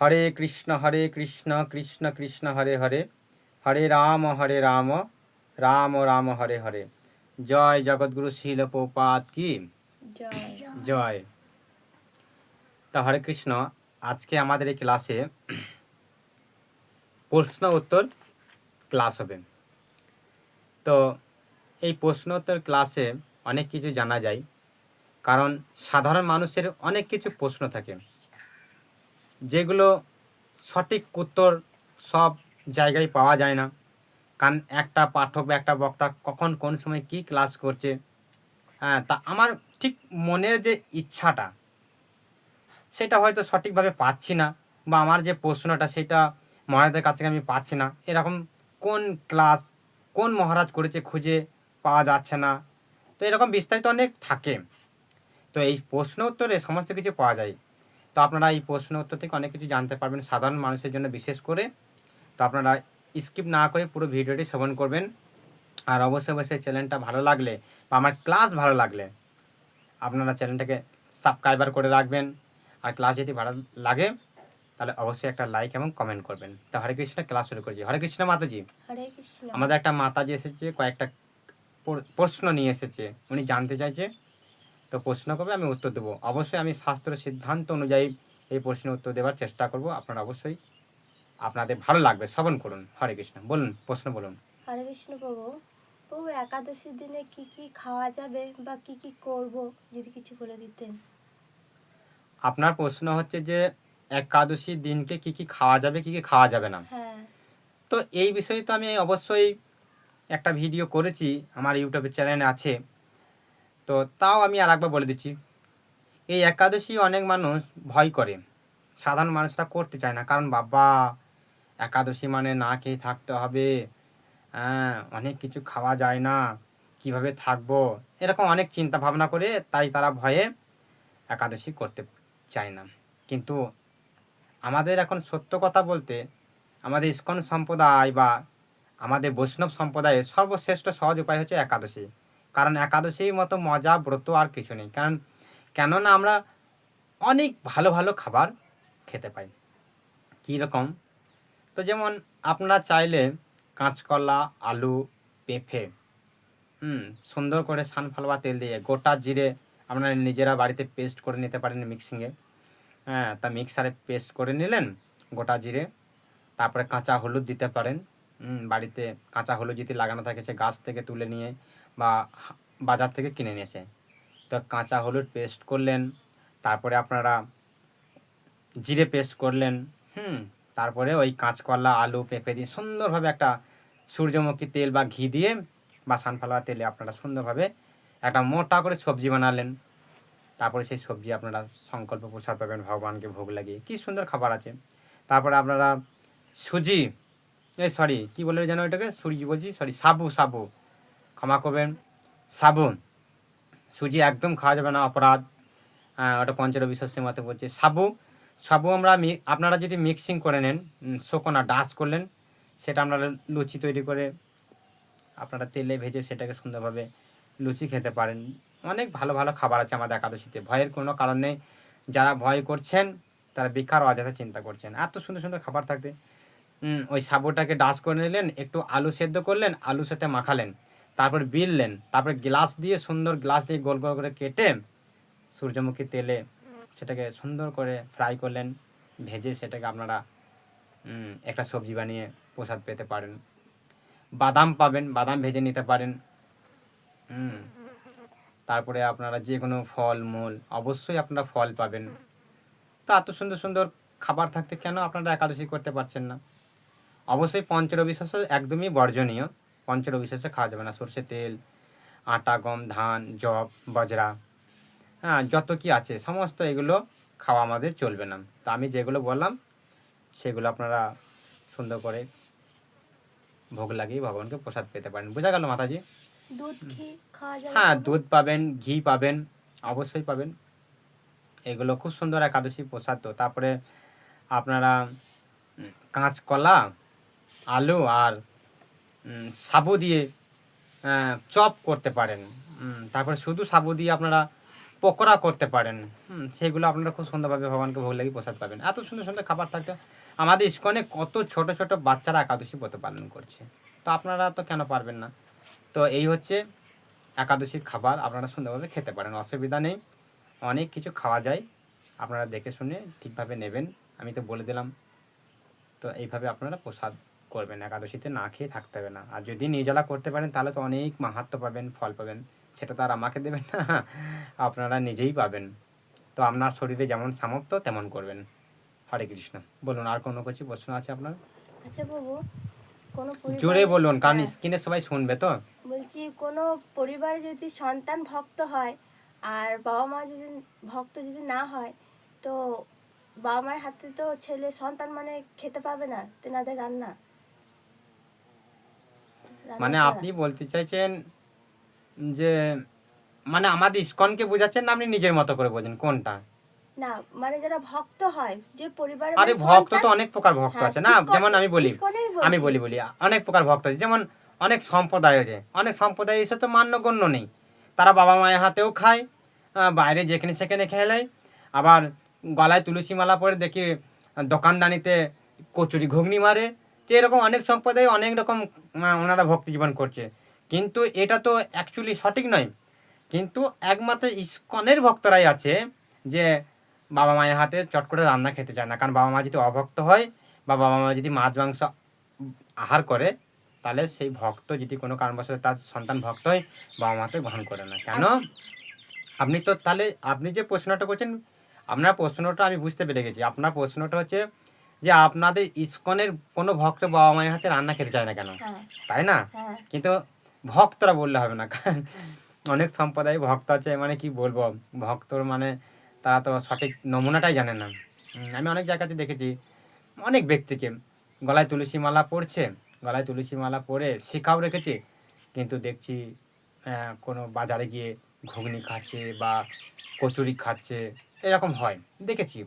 হরে কৃষ্ণ কৃষ্ণ কৃষ্ণ হরে হরে, হরে রাম রাম রাম হরে হরে। জয় জগৎগুরু শিল প্রপাত কি জয়। তা হরে কৃষ্ণ, আজকে আমাদের এই ক্লাসে প্রশ্ন উত্তর ক্লাস হবে। তো এই প্রশ্ন উত্তর ক্লাসে অনেক কিছু জানা যায়, কারণ সাধারণ মানুষের অনেক কিছু প্রশ্ন থাকে যেগুলো সঠিক উত্তর সব জায়গায় পাওয়া যায় না। কারণ একটা পাঠক বা একটা বক্তা কখন কোন সময় কি ক্লাস করছে, হ্যাঁ, তা আমার ঠিক মনের যে ইচ্ছাটা সেটা হয়তো সঠিকভাবে পাচ্ছি না, বা আমার যে প্রশ্নটা সেটা মহারাজদের কাছ থেকে আমি পাচ্ছি না। এরকম কোন ক্লাস কোন মহারাজ করেছে খুঁজে পাওয়া যাচ্ছে না। তো এরকম বিস্তারিত অনেক থাকে। তো এই প্রশ্ন উত্তরে সমস্ত কিছু পাওয়া যায়। তো আপনারা এই প্রশ্ন উত্তর থেকে অনেক কিছু জানতে পারবেন, সাধারণ মানুষের জন্য বিশেষ করে। তো আপনারা স্কিপ না করে পুরো ভিডিওটি শ্রবণ করবেন। আর অবশ্যই অবশ্যই চ্যানেলটা ভালো লাগলে বা আমার ক্লাস ভালো লাগলে আপনারা চ্যানেলটাকে সাবস্ক্রাইবার করে রাখবেন। আর ক্লাস যদি ভালো লাগে তাহলে অবশ্যই একটা লাইক এবং কমেন্ট করবেন। তো হরে কৃষ্ণ, ক্লাস শুরু করছি। হরে কৃষ্ণ মাতাজি। হরে কৃষ্ণ। আমাদের একটা মাতাজি এসেছে, কয়েকটা প্রশ্ন নিয়ে এসেছে, উনি জানতে চাইছে। তো প্রশ্ন করবে, আমি উত্তর দেবো। অবশ্যই আমি শাস্ত্র সিদ্ধান্ত অনুযায়ী এই প্রশ্নের উত্তর দেওয়ার চেষ্টা করব। আপনারা অবশ্যই আপনাদের ভালো লাগবে, শ্রবণ করুন। হরে কৃষ্ণ, বলুন, প্রশ্ন বলুন। হরে কৃষ্ণ প্রভু। প্রভু, একাদশীর দিনে কি কি খাওয়া যাবে বা কি কি করব যদি কিছু বলে দিতেন। আপনার প্রশ্ন হচ্ছে যে একাদশী দিনকে কি কি খাওয়া যাবে, কি কি খাওয়া যাবে না। হ্যাঁ। তো এই বিষয়ে তো আমি অবশ্যই একটা ভিডিও করেছি, আমার ইউটিউব চ্যানেলে আছে। তো তাও আমি আর একবার বলে দিচ্ছি। এই একাদশী অনেক মানুষ ভয় করে, সাধারণ মানুষরা করতে চায় না। কারণ বাবা, একাদশী মানে না খেয়ে থাকতে হবে, হ্যাঁ, অনেক কিছু খাওয়া যায় না, কিভাবে থাকবো, এরকম অনেক চিন্তা ভাবনা করে তাই তারা ভয়ে একাদশী করতে চায় না। কিন্তু আমাদের এখন সত্য কথা বলতে, আমাদের ইস্কন সম্প্রদায় বা আমাদের বৈষ্ণব সম্প্রদায়ের সর্বশ্রেষ্ঠ সহজ উপায় হচ্ছে একাদশী। কারণ একাদশীর মতো মজা ব্রত আর কিছু নেই। কেননা আমরা অনেক ভালো ভালো খাবার খেতে পাই। কীরকম? তো যেমন আপনারা চাইলে কাঁচকলা, আলু, পেঁপে, সুন্দর করে সানফ্লাওয়ার বা তেল দিয়ে গোটা জিরে আপনারা নিজেরা বাড়িতে পেস্ট করে নিতে পারেন মিক্সিংয়ে। হ্যাঁ, তা মিক্সারে পেস্ট করে নিলেন গোটা জিরে। তারপরে কাঁচা হলুদ দিতে পারেন। বাড়িতে কাঁচা হলুদ যদি লাগানো থাকে সে গাছ থেকে তুলে নিয়ে বা বাজার থেকে কিনে নিয়ে এসে, তো কাঁচা হলুদ পেস্ট করলেন। তারপরে আপনারা জিরে পেস্ট করলেন। তারপরে ওই কাঁচকলা, আলু, পেঁপে দিয়ে সুন্দরভাবে একটা সূর্যমুখী তেল বা ঘি দিয়ে বা সানফ্লাওয়ার তেলে আপনারা সুন্দরভাবে একটা মোটা করে সবজি বানালেন। তারপরে সেই সবজি আপনারা সংকল্প প্রসাদ পাবেন, ভগবানকে ভোগ লাগিয়ে। কী সুন্দর খাবার আছে। তারপরে আপনারা সুজি, কী বলে যেন ওইটাকে, সুজি বলছি, সাবু, ক্ষমা করবেন, সাবু। সুজি একদম খাওয়া যাবে না, অপরাধ। ওটা পঞ্চরবি শস্যের মতো বলছে। সাবু আপনারা যদি মিক্সিং করে নেন, শুকনা ডাস করলেন, সেটা আপনারা লুচি তৈরি করে আপনারা তেলে ভেজে সেটাকে সুন্দরভাবে লুচি খেতে পারেন। অনেক ভালো ভালো খাবার আছে আমাদের একাদশীতে, ভয়ের কোনো কারণ নেই। যারা ভয় করছেন তারা বেকার অযথা চিন্তা করছেন। এত সুন্দর সুন্দর খাবার থাকতে ওই সাবুটাকে ডাস করে নিলেন, একটু আলু সেদ্ধ করলেন, আলুর সাথে মাখালেন, তারপর বিললেন, তারপরে গ্লাস দিয়ে গোল গোল করে কেটে সূর্যমুখী তেলে সেটাকে সুন্দর করে ফ্রাই করলেন, ভেজে সেটাকে আপনারা একটা সবজি বানিয়ে প্রসাদ পেতে পারেন। বাদাম পাবেন, বাদাম ভেজে নিতে পারেন। তারপরে আপনারা যে কোনো ফলমূল, অবশ্যই আপনারা ফল পাবেন। তা এত সুন্দর সুন্দর খাবার থাকতে কেন আপনারা একাদশী করতে পারছেন না? অবশ্যই পঞ্চরবি শস্য একদমই বর্জনীয়। পঞ্চরবি শস্য খাওয়া যাবে না। সর্ষে তেল, আটা, গম, ধান, যব, বাজরা, হ্যাঁ, যত কি আছে সমস্ত এগুলো খাওয়া আমাদের চলবে না। তো আমি যেগুলো বললাম সেগুলো আপনারা সুন্দর করে ভোগ লাগিয়ে ভগবানকে প্রসাদ পেতে পারেন। বোঝা গেল মাতাজি? দুধ, ঘি খাওয়া যাবে? হ্যাঁ, দুধ পাবেন, ঘি পাবেন, অবশ্যই পাবেন। এগুলো খুব সুন্দর একাদশী প্রসাদ। তো তারপরে আপনারা কাঁচকলা, আলু আর সাবু দিয়ে চপ করতে পারেন। তারপরে শুধু সাবু দিয়ে আপনারা পকোড়া করতে পারেন, সেগুলো আপনারা খুব সুন্দরভাবে ভগবানকে ভোগ লাগিয়ে প্রসাদ পাবেন। এত সুন্দর সুন্দর খাবার থাকতে আমাদের ইস্কনে কত ছোট ছোট বাচ্চারা একাদশী ব্রত পালন করছে, তো আপনারা তো কেন পারবেন না? তো এই হচ্ছে একাদশীর খাবার, আপনারা সুন্দরভাবে খেতে পারেন, অসুবিধা নেই। অনেক কিছু খাওয়া যায়, আপনারা দেখে শুনে ঠিকভাবে নেবেন, আমি তো বলে দিলাম। তো এইভাবে আপনারা প্রসাদ করবেন, একাদশীতে না খেয়ে থাকতে হবে না। আর যদি নির্জলা করতে পারেন তাহলে তো অনেক মাহাত্ম্য পাবেন, ফল পাবেন, সেটা তো আর আমাকে দেবেন না, আপনারা নিজেই পাবেন। তো আপনার শরীরে যেমন সামর্থ্য তেমন করবেন। হরে কৃষ্ণ। বলুন, আর কোনো কিছু প্রশ্ন আছে আপনার? আচ্ছা বাবু, কোনো জোরে পরিবারে, বলুন, কারণ হ্যাঁ, স্ক্রিনে সবাই শুনবে তো। বলছি কোনো পরিবারে যদি সন্তান ভক্ত হয় আর বাবা মা যদি ভক্ত যদি না হয়, তো বাবা মায়ের হাতে তো ছেলে সন্তান মানে খেতে পাবে না তেনাদের রান্না রান্না মানে করা। আপনি বলতে চাইছেন যে, মানে আমাদের ইস্কনকে বোঝাচ্ছেন না আপনি নিজের মতো করে বোঝেন, কোনটা? না, মানে যারা ভক্ত হয়, যে পরিবারে আরে মানে ভক্ত সন্তান, তো অনেক প্রকার ভক্ত হ্যাঁ, আছে না, যেমন আমি বলি, ইসকনেই আমি বলছি। বলি অনেক প্রকার ভক্ত আছে, যেমন অনেক সম্প্রদায় আছে, অনেক সম্প্রদায় এসে তো মান্যগণ্য নেই, তারা বাবা মায়ের হাতেও খায়, বাইরে যেখানে সেখানে খেলায়, আবার গলায় তুলসী মালা পরে দেখি দোকানদানিতে কচুরি ঘুগনি মারে। তো এরকম অনেক সম্প্রদায় অনেক রকম ওনারা ভক্তি জীবন করছে, কিন্তু এটা তো অ্যাকচুয়ালি সঠিক নয়। কিন্তু একমাত্র ইস্কনের ভক্তরাই আছে যে বাবা মায়ের হাতে চট করে রান্না খেতে চায় না, কারণ বাবা মা যদি অভক্ত হয় বা বাবা মা যদি মাছ মাংস আহার করে, তাহলে সেই ভক্ত যদি কোনো কারণবশত তার সন্তান ভক্ত হয়, বাবা মা তো গ্রহণ করে না। কেন? আপনি তো তাহলে আপনি যে প্রশ্নটা করছেন, আপনার প্রশ্নটা আমি বুঝতে পেরে গেছি। আপনার প্রশ্নটা হচ্ছে যে আপনাদের ইস্কনের কোনো ভক্ত বাবা মায়ের হাতে রান্না খেতে চায় না কেন, হ্যাঁ, তাই না? হ্যাঁ, কিন্তু ভক্তরা বললে হবে না, কারণ অনেক সম্প্রদায় ভক্ত আছে, মানে কি বলবো, ভক্তর মানে তারা তো সঠিক নমুনাটাই জানে না। আমি অনেক জায়গাতে দেখেছি অনেক ব্যক্তিকে গলায় তুলসী মালা পরছে, গলায় তুলসী মালা পরে শিখাও রেখেছে, কিন্তু দেখছি কোনো বাজারে গিয়ে ঘুগনি খাচ্ছে বা কচুরি খাচ্ছে, এরকম হয় দেখেছি।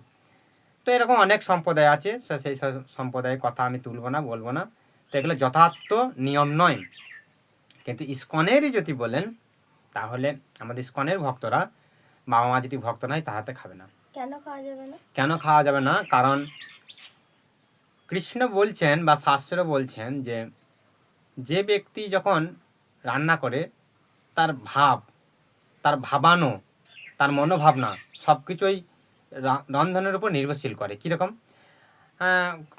তো এরকম অনেক সম্প্রদায় আছে, সেই সব সম্প্রদায়ের কথা আমি তুলব না, বলবো না। তো এগুলো যথার্থ নিয়ম নয়। কিন্তু ইস্কনেরই যদি বলেন, তাহলে আমাদের ইস্কনের ভক্তরা বাবা মা যদি ভক্ত নয় তাহাতে খাবে না। কেন খাওয়া যাবে না? কেন খাওয়া যাবে না? কারণ কৃষ্ণ বলছেন বা শাস্ত্র বলছেন যে, যে ব্যক্তি যখন রান্না করে তার ভাব, তার ভাবানো, তার মনোভাবনা সব কিছুই রন্ধনের উপর নির্ভরশীল করে। কীরকম?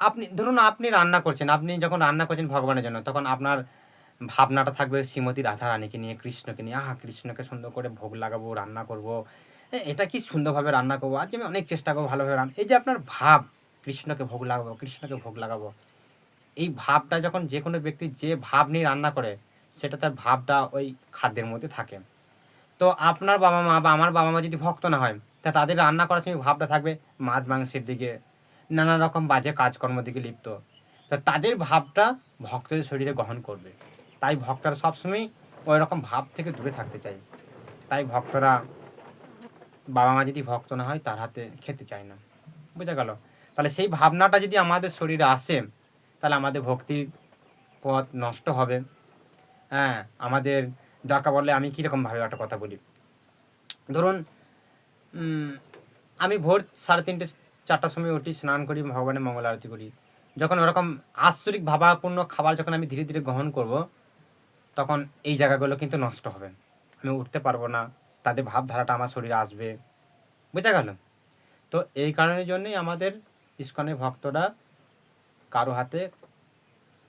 আপনি ধরুন আপনি রান্না করছেন, আপনি যখন রান্না করছেন ভগবানের জন্য, তখন আপনার ভাবনাটা থাকবে শ্রীমতী রাধারানীকে নিয়ে, কৃষ্ণকে নিয়ে, কৃষ্ণকে সুন্দর করে ভোগ লাগাবো, রান্না করব, এটা কি সুন্দরভাবে রান্না করবো, আজ আমি অনেক চেষ্টা করবো ভালোভাবে রান্না, এই যে আপনার ভাব, কৃষ্ণকে ভোগ লাগাবো, কৃষ্ণকে ভোগ লাগাবো, এই ভাবটা যখন যে কোনো ব্যক্তি যে ভাব নিয়ে রান্না করে, সেটা তার ভাবটা ওই খাদ্যের মধ্যে থাকে। তো আপনার বাবা মা বা আমার বাবা মা যদি ভক্ত না হয়, তা তাদের রান্না করার সময় ভাবটা থাকবে মাছ মাংসের দিকে, নানা রকম বাজে কাজকর্ম দিকে লিপ্ত। তো তাদের ভাবটা ভক্তদের শরীরে গ্রহণ করবে, তাই ভক্তরা সবসময় ওই রকম ভাব থেকে দূরে থাকতে চায়। তাই ভক্তরা বাবা মা যদি ভক্ত না হয় তার হাতে খেতে চায় না। বোঝা গেল? তাহলে সেই ভাবনাটা যদি আমাদের শরীরে আসে, তাহলে আমাদের ভক্তির পথ নষ্ট হবে। হ্যাঁ, আমাদের দরকার পড়লে আমি কীরকমভাবে একটা কথা বলি, ধরুন আমি ভোর 3:30 4টার সময় উঠি, স্নান করি, ভগবানের মঙ্গল আরতি করি। যখন ওরকম আস্তরিক ভাবাপূর্ণ খাবার যখন আমি ধীরে ধীরে গ্রহণ করব, তখন এই জায়গাগুলো কিন্তু নষ্ট হবে, আমি উঠতে পারবো না, তাদের ভাবধারাটা আমার শরীরে আসবে। বোঝা গেল? তো এই কারণের জন্যই আমাদের ইস্কনের ভক্তরা কারো হাতে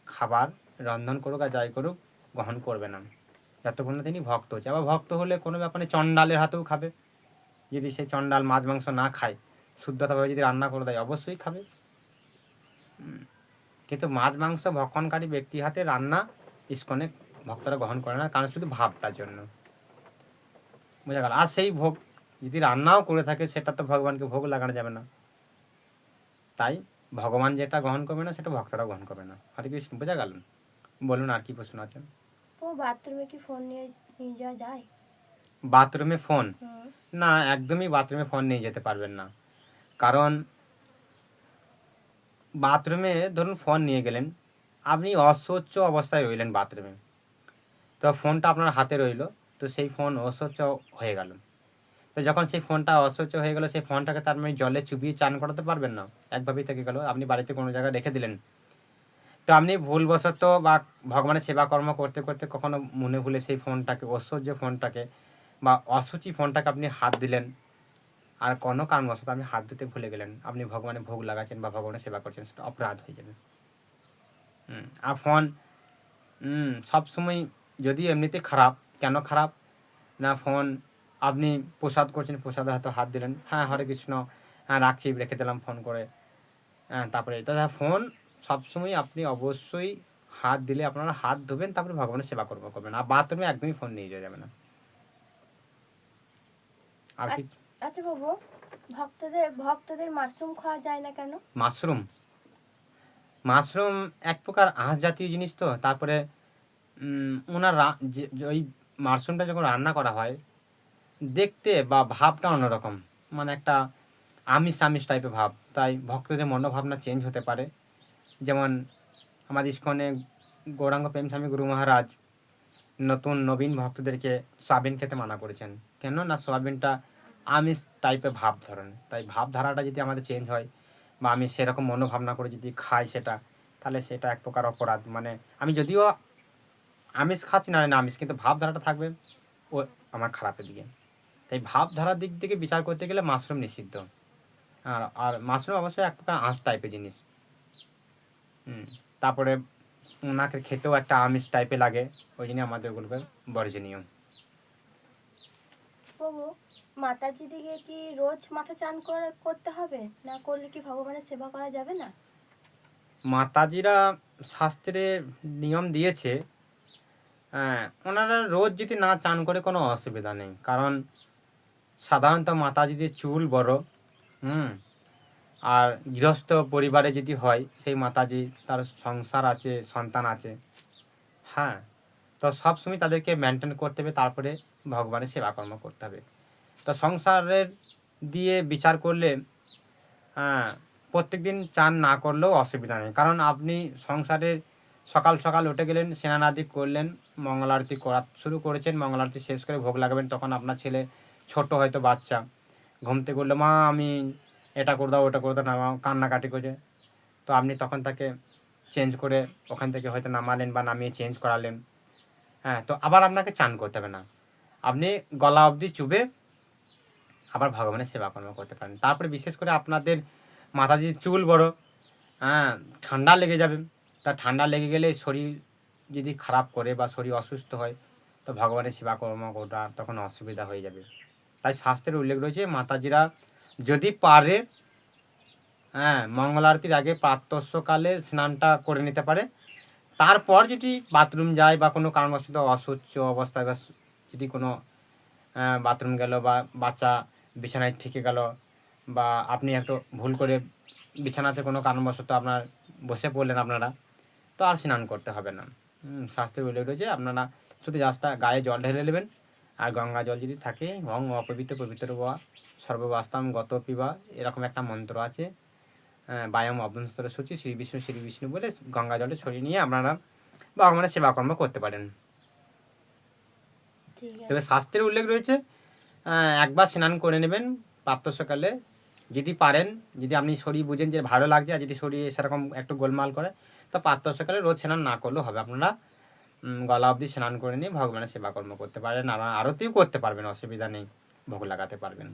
খাবার রন্ধন করুক আর যাই করুক গ্রহণ করবে না, যতক্ষণ না তিনি ভক্ত হচ্ছে। আবার ভক্ত হলে কোনো ব্যাপারে চণ্ডালের হাতেও খাবে, যদি সেই চণ্ডাল মাছ মাংস না খায়, শুদ্ধতাভাবে যদি রান্না করে দেয়, অবশ্যই খাবে। কিন্তু মাছ মাংস ভক্ষণকারী ব্যক্তির হাতে রান্না ইস্কনে ভক্তরা গ্রহণ করে না, কারণ শুধু ভাবটার জন্য। বোঝা গেল? আর সেই ভোগ যদি রান্নাও করে থাকে, সেটা তো ভগবানকে ভোগ লাগানো যাবে না। তাই ভগবান যেটা গ্রহণ করবে না, সেটা ভক্তরা গ্রহণ করবে না। হরে কৃষ্ণ। বোঝা গেল? বলুন, আর কি প্রশ্ন আছে? ও, বাথরুমে কি ফোন নিয়ে নিয়ে যাওয়া যায়? বাথরুমে ফোন? হুম। না, একদমই বাথরুমে ফোন নিয়ে যেতে পারবেন না। কারণ বাথরুমে ধরুন ফোন নিয়ে গেলেন, আপনি অস্বচ্ছ অবস্থায় রইলেন বাথরুমে, তো ফোনটা আপনার হাতে রইল, তো সেই ফোন অস্বচ্ছ হয়ে গেল। তো যখন সেই ফোনটা অসহ্য হয়ে গেল, সেই ফোনটাকে তার মানে জলে চুবিয়ে চান করাতে পারবেন না, একভাবেই থেকে গেল। আপনি বাড়িতে কোনো জায়গায় রেখে দিলেন, তো আপনি ভুলবশত বা ভগবানের সেবা কর্ম করতে করতে কখনো মনে ভুলে সেই ফোনটাকে, ঐশ্বর্য ফোনটাকে বা অসুচি ফোনটাকে আপনি হাত দিলেন, আর কোনো কারণবশত আপনি হাত দিতে ভুলে গেলেন, আপনি ভগবানের ভোগ লাগাচ্ছেন বা ভগবানের সেবা করছেন, সেটা অপরাধ হয়ে যাবে। আর ফোন সবসময় যদি এমনিতে খারাপ, কেন খারাপ না, ফোন আপনি প্রসাদ করছেন, প্রসাদে হয়তো হাত দিলেন, হ্যাঁ হরে কৃষ্ণ, হ্যাঁ রাখছি, রেখে দিলাম ফোন করে, তারপরে দাদা ফোন সবসময় আপনি অবশ্যই হাত দিলে আপনারা হাত ধোবেন, তারপরে ভগবানের সেবা করবেন। আর বাথরুমে একদমই ফোন নিয়ে যাবে না। আর কি? আচ্ছা বাবু, ভক্তদের মাশরুম খাওয়া যায় না কেন? মাশরুম মাশরুম এক প্রকার আঁশ জাতীয় জিনিস, তো তারপরে ওনার ওই মাশরুমটা যখন রান্না করা হয় দেখতে বা ভাবটা অন্যরকম, মানে একটা আমিষ আমিষ টাইপের ভাব, তাই ভক্তদের মনোভাবনা চেঞ্জ হতে পারে। যেমন আমাদের ইস্কনে গৌরাঙ্গ প্রেম স্বামী গুরু মহারাজ নবীন ভক্তদেরকে সয়াবিন খেতে মানা করেছেন। কেন না, সয়াবিনটা আমিষ টাইপের ভাব ধরেন, তাই ভাবধারাটা যদি আমাদের চেঞ্জ হয় বা আমি সেরকম মনোভাবনা করে যদি খাই সেটা, তাহলে সেটা এক প্রকার অপরাধ। মানে আমি যদিও আমিষ খাচ্ছি না আমিষ, কিন্তু ভাবধারাটা থাকবে ও আমার খারাপের দিকে। তাই ভাবধারার দিক থেকে বিচার করতে গেলে মাশরুম নিষিদ্ধ। আর মাশরুম অবশ্যই এক প্রকার আঁশ টাইপের জিনিস। তারপরে ওনাকে খেতেও একটা আমিষ টাইপের লাগে, ওই জন্য আমাদের ওগুলোকে বর্জনীয়। বাবু, মাতাজি দিকে কি রোজ মাথা চান করতে হবে, না করলে কি ভগবানের সেবা করা যাবে না? মাতাজিরা শাস্ত্রে নিয়ম দিয়েছে, ওনারা রোজ যদি না চান করে কোনো অসুবিধা নেই, কারণ সাধারণত মাতাজিদের চুল বড়, আর গৃহস্থ পরিবারে যদি হয় সেই মাতাজি, তার সংসার আছে, সন্তান আছে, হ্যাঁ, তো সবসময় তাদেরকে মেনটেন করতে হবে, তারপরে ভগবানের সেবা কর্ম করতে হবে। তো সংসারের দিয়ে বিচার করলে প্রত্যেক দিন চান না করলেও অসুবিধা নেই, কারণ আপনি সংসারের সকাল সকাল উঠে গেলেন, স্নানাদি করলেন, মঙ্গল আরতি করা শুরু করেছেন, মঙ্গল আরতি শেষ করে ভোগ লাগাবেন, তখন আপনার ছেলে ছোট হয়তো বাচ্চা ঘুম থেকে উঠলো, মা আমি এটা করে দাও ওটা করে দাও, নামাও, কান্নাকাটি করে, তো আপনি তখন তাকে চেঞ্জ করে ওখান থেকে হয়তো নামালেন বা নামিয়ে চেঞ্জ করালেন, তো আবার আপনাকে চান করতে হবে না, আপনি গলা অবধি চুবে আবার ভগবানের সেবা কর্ম করতে পারেন। তারপরে বিশেষ করে আপনাদের মাথা যদি চুল বড়, ঠান্ডা লেগে যাবে, তা ঠান্ডা লেগে গেলে শরীর যদি খারাপ করে বা শরীর অসুস্থ হয়, তো ভগবানের সেবা কর্ম করা তখন অসুবিধা হয়ে যাবে। তাই শাস্ত্রের উল্লেখ রয়েছে মাতাজিরা যদি পারে মঙ্গল আরতির আগে প্রাতঃকালে স্নানটা করে নিতে পারে, তারপর যদি বাথরুম যায় বা কোনো কারণবশত অসুস্থ অবস্থায় বা যদি কোনো বাথরুম গেল বা বাচ্চা বিছানায় ঠেকে গেল বা আপনি একটু ভুল করে বিছানাতে কোনো কারণবশত আপনার বসে পড়লেন আপনারা, তো আর স্নান করতে হবে না। শাস্ত্রে উল্লেখ রয়েছে আপনারা শুধু জাস্টটা গায়ে জল ঢেলে নেবেন, আর গঙ্গা জল যদি থাকে ভং অপবিত্র পবিত্র বা সর্ববাস্তাম গত পিবা, এরকম একটা মন্ত্র আছে, বায়াম অভ্যন্তর সূচি শ্রী বিষ্ণু বলে গঙ্গা জলে ছড়িয়ে নিয়ে আপনারা ভগবানের সেবাকর্ম করতে পারেন। তবে শাস্ত্রের উল্লেখ রয়েছে একবার স্নান করে নেবেন প্রাতঃকালে যদি পারেন, যদি আপনি শরীর বুঝেন যে ভালো লাগছে, আর যদি শরীর সেরকম একটু গোলমাল করে, তো প্রাতঃকালে রোজ স্নান না করলেও হবে, আপনারা গলা অবধি স্নান করে নিয়ে ভগবানের সেবাকর্ম করতে পারেন, আর আরতিও করতে পারবেন, অসুবিধা নেই, ভোগ লাগাতে পারবেন।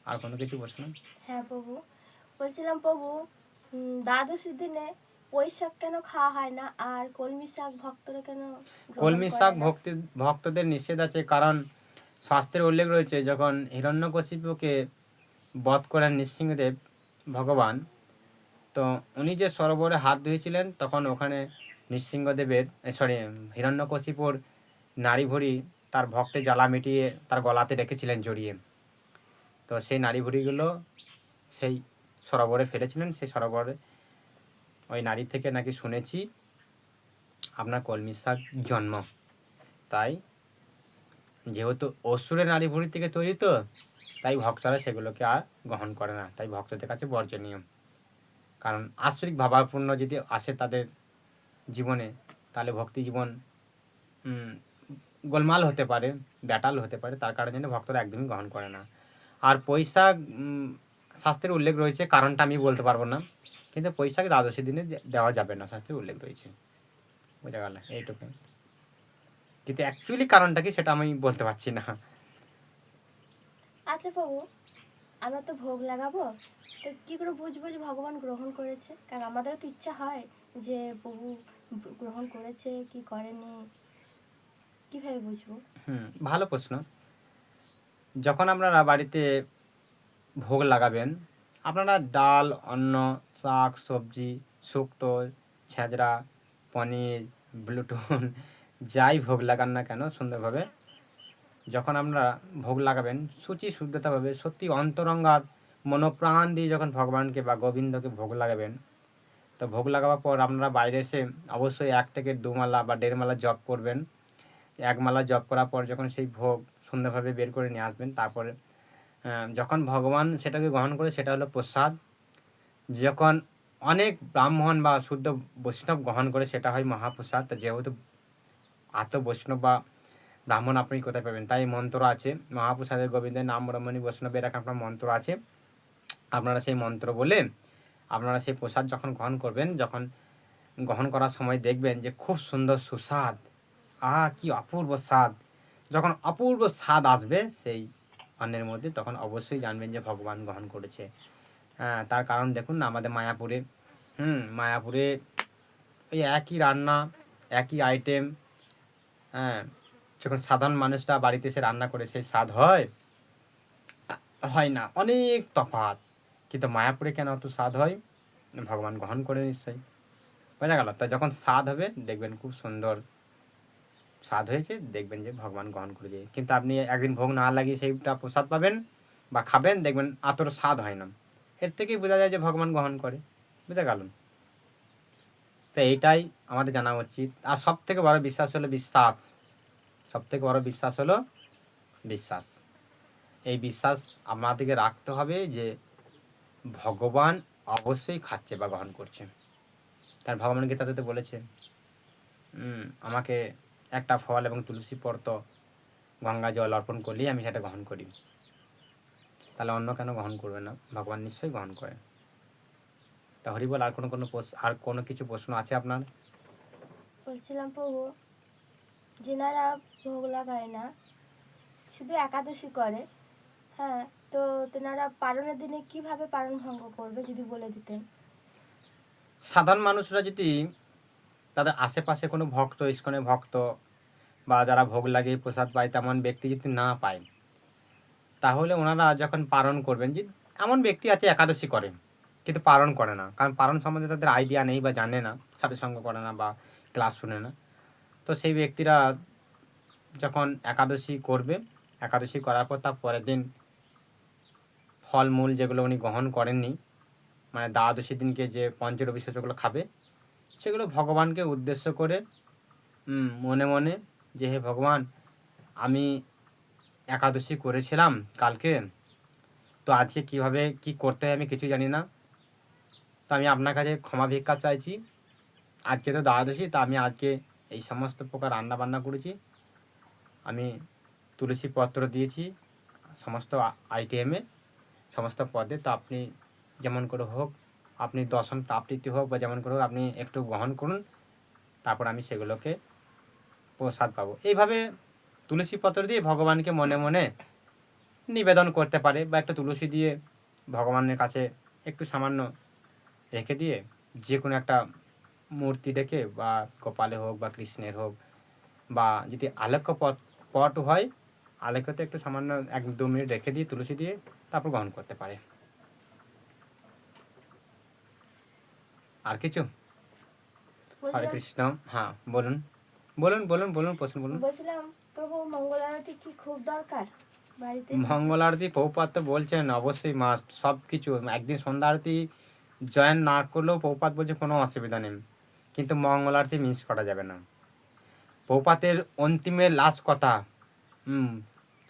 আর কোনো কিছু প্রশ্ন? হ্যাঁ প্রভু, বলছিলাম প্রভু, দ্বাদশীর দিনে পুঁই শাক কেন খাওয়া হয় না, আর কলমি শাক ভক্তরা কেন গ্রহণ কলমি করে শাক না? ভক্তদের নিষেধ আছে, কারণ শাস্ত্রের উল্লেখ রয়েছে যখন হিরণ্যকশিপুকে বধ করেন নৃসিংহদেব ভগবান, তো উনি যে সরোবরে হাত ধুয়েছিলেন, তখন ওখানে নৃসিংহদেবের হিরণ্যকশিপুর নাড়ি ভুঁড়ি তার ভক্তের জ্বালা মিটিয়ে তার গলাতে রেখেছিলেন জড়িয়ে, তো সেই নাড়ি ভুঁড়িগুলো সেই সরোবরে ফেলেছিলেন, সেই সরোবরে ওই নাড়ি থেকে নাকি শুনেছি আপনার কলমি শাক জন্ম। তাই যেহেতু অসুরের নাড়ি ভুঁড়ি থেকে তৈরি, তো তাই ভক্তরা সেগুলোকে আর গ্রহণ করে না, তাই ভক্তদের কাছে বর্জনীয়। কারণ আশ্রিক ভাবাপূর্ণ যদি আসে তাদের জীবনে, তাহলে ভক্তি জীবন গোলমাল হতে পারে, ব্যাটাল হতে পারে, তার কারণে ভক্তরা একদমই গ্রহণ করে না। আর পৈশাখ শাস্ত্রের উল্লেখ রয়েছে, কারণটা আমি বলতে পারবো না, কিন্তু পৈশাখ দ্বাদশী দিনে দেওয়া যাবে না, শাস্ত্রের উল্লেখ রয়েছে। বোঝা গেল এইটুকু, কিন্তু অ্যাকচুয়ালি কারণটা কি সেটা আমি বলতে পারছি না। আচ্ছা প্রভু, আমরা তো ভোগ লাগাবো, তো কি করে বুঝবো যে ভগবান গ্রহণ করেছে? কারণ আমাদেরও তো ইচ্ছা হয় যে প্রভু গ্রহণ করেছে কি করেনি, কিভাবে বুঝবো? ভালো প্রশ্ন। যখন আপনারা বাড়িতে ভোগ লাগাবেন, আপনারা ডাল, অন্ন, শাক, সবজি, শুক্তো, ছেঁচড়া, পনির, ব্লুটুন যাই ভোগ লাগান না কেন সুন্দরভাবে যখন আপনারা ভোগ লাগাবেন, শুচি শুদ্ধতাভাবে সত্যি অন্তরঙ্গার মনোপ্রাণ দিয়ে যখন ভগবানকে বা গোবিন্দকে ভোগ লাগাবেন, তো ভোগ লাগাবার পর আপনারা বাইরে এসে অবশ্যই 1 থেকে 2 মালা বা 1.5 মালা জপ করবেন। 1 মালা জপ করার পর যখন সেই ভোগ সুন্দরভাবে বের করে নিয়ে আসবেন, তারপরে যখন ভগবান সেটাকে গ্রহণ করে সেটা হলো প্রসাদ। যখন অনেক ব্রাহ্মণ বা শুদ্ধ বৈষ্ণব গ্রহণ করে সেটা হয় মহাপ্রসাদ। তো যেহেতু আত বৈষ্ণব বা ব্রাহ্মণ আপনি কোথায় পাবেন, তাই মন্ত্র আছে মহাপ্রসাদের গোবিন্দের নাম ব্রহ্মণী বৈষ্ণবের এক আপনার মন্ত্র আছে, আপনারা সেই মন্ত্র বলে আপনারা সেই প্রসাদ যখন গ্রহণ করবেন, যখন গ্রহণ করার সময় দেখবেন যে খুব সুন্দর সুস্বাদ, কি অপূর্ব স্বাদ। যখন অপূর্ব স্বাদ আসবে সেই অন্নের মধ্যে, তখন অবশ্যই জানবেন যে ভগবান গ্রহণ করেছে। হ্যাঁ, তার কারণ দেখুন না, আমাদের মায়াপুরে মায়াপুরে ওই একই রান্না, একই আইটেম, হ্যাঁ, যখন সাধারণ মানুষরা বাড়িতে এসে রান্না করে সেই স্বাদ হয় হয় না, অনেক তফাৎ। কিন্তু মায়াপুরে কেন অত স্বাদ হয়? ভগবান গ্রহণ করে নিশ্চয়ই। বোঝা গেল? তা যখন স্বাদ হবে দেখবেন খুব সুন্দর স্বাদ হয়েছে, দেখবেন যে ভগবান গ্রহণ করেছে। কিন্তু আপনি একদিন ভোগ না লাগিয়ে সেইটা প্রসাদ পাবেন বা খাবেন, দেখবেন অতটা স্বাদ হয় না। এর থেকেই বোঝা যায় যে ভগবান গ্রহণ করে। বুঝা গেল? তো এইটাই আমাদের জানা উচিত। আর সব থেকে বড় বিশ্বাস হলো বিশ্বাস। সব থেকে বড় বিশ্বাস হলো বিশ্বাস। এই বিশ্বাস আমাদেরকে রাখতে হবে যে ভগবান অবশ্যই খাচ্ছে বা গ্রহণ করছে। কারণ ভগবান গীতাতে বলেছে, আমাকে একটা ফল এবং তুলসী পর্ত গঙ্গা জল অর্পণ করলেই আমি সেটা গ্রহণ করি। তাহলে অন্য কেন গ্রহণ করবে না? ভগবান নিশ্চয়ই গ্রহণ করে। তা হরিবল, আর কোনো কিছু প্রশ্ন আছে আপনার? বলছিলাম প্রভু, যেনারা ভোগ লাগায় না, শুধু একাদশী করে, হ্যাঁ, তো তেনারা পালনের দিনে কিভাবে পালন ভঙ্গ করবে যদি বলে দিতেন? সাধারণ মানুষরা যদি তাদের আশেপাশে কোনো ভক্ত, ইস্কনের ভক্ত বা যারা ভোগ লাগিয়ে প্রসাদ পায় তেমন ব্যক্তি যদি না পায়, তাহলে ওনারা যখন পালন করবেন, যে এমন ব্যক্তি আছে একাদশী করে কিন্তু পালন করে না, কারণ পালন সম্বন্ধে তাদের আইডিয়া নেই বা জানে না, সাধুসঙ্গ করে না বা ক্লাস শুনে না। তো সেই ব্যক্তিরা যখন একাদশী করবে, একাদশী করার পর তার পরের দিন ফলমূল যেগুলো উনি গ্রহণ করেননি, মানে দ্বাদশী দিনকে যে পঞ্চরবি যেগুলো খাবে, সেগুলো ভগবানকে উদ্দেশ্য করে মনে মনে যে হে ভগবান, আমি একাদশী করেছিলাম কালকে, তো আজকে কিভাবে কি করতে হয় আমি কিছু জানি না, তো আমি আপনার কাছে ক্ষমা ভিক্ষা চাইছি। আজকে তো দ্বাদশী, তা আমি আজকে এই সমস্ত প্রকার রান্না বান্না করেছি, আমি তুলসী পত্র দিয়েছি সমস্ত আইটেমে, সমস্ত পদে, তো আপনি যেমন করে হোক, আপনি দর্শন প্রাপ্তিতে হোক বা যেমন করে হোক আপনি একটু গ্রহণ করুন, তারপর আমি সেগুলোকে প্রসাদ পাবো। এইভাবে তুলসী পত্র দিয়ে ভগবানকে মনে মনে নিবেদন করতে পারে, বা একটা তুলসী দিয়ে ভগবানের কাছে একটু সামান্য রেখে দিয়ে যে কোনো একটা মূর্তি রেখে, বা গোপালে হোক বা কৃষ্ণের হোক, বা যদি আলোক্য পট হয়, আলোক্যতে একটু সামান্য 1-2 মিনিট রেখে দিয়ে তুলসী দিয়ে তারপর গ্রহণ করতে পারে। আর কিছু? হরে বলছিলাম কৃষ্ণ। হ্যাঁ, বলুন বলুন বলুন বলুন, প্রশ্ন বলুন। বলছিলাম প্রভু, মঙ্গল আরতি কি খুব দরকার বাড়িতে? মঙ্গল আরতি প্রভুপাদ তো বলছেন অবশ্যই মাস্ট, সব কিছু। একদিন সন্ধ্যা আরতি জয়েন না করলেও প্রভুপাদ বলছে কোনো অসুবিধা নেই, কিন্তু মঙ্গল আরতি মিস করা যাবে না। প্রভুপাতের অন্তিমের লাস্ট কথা,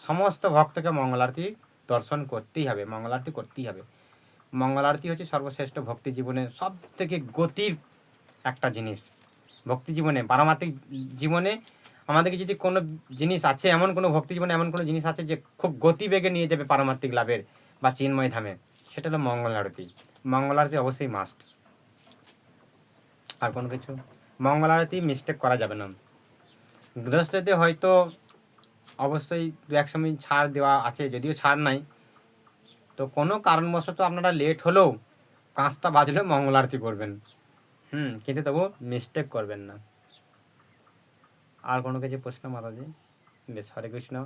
সমস্ত ভক্তকে মঙ্গল আরতি দর্শন করতেই হবে, মঙ্গল আরতি করতেই হবে। মঙ্গল আরতি হচ্ছে সর্বশ্রেষ্ঠ ভক্তি জীবনে সব থেকে গতির একটা জিনিস। ভক্তি জীবনে, পারমাত্মিক জীবনে আমাদেরকে যদি কোনো জিনিস আছে, এমন কোনো ভক্তি জীবনে এমন কোনো জিনিস আছে যে খুব গতিবেগে নিয়ে যাবে পারমার্থিক লাভের বা চিন্ময় ধামে, সেটা হলো মঙ্গল আরতি। মঙ্গল আরতি অবশ্যই মাস্ট। আর কোনো কিছু মঙ্গল আরতি মিস্টেক করা যাবে না। গৃহস্থতে হয়তো অবশ্যই দু এক সময় ছাড় দেওয়া আছে, যদিও ছাড় নাই, তো কোনো কারণবশত আপনারা লেট হলেও 5টা বাজলেও মঙ্গল আরতি করবেন। কিন্তু তবু মিস্টেক করবেন না। আর কোনো কিছু প্রশ্ন মাতাজি? বেশ, হরে কৃষ্ণ।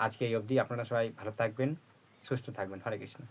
আজকে এই অবধি। আপনারা সবাই ভালো থাকবেন, সুস্থ থাকবেন। হরে কৃষ্ণ।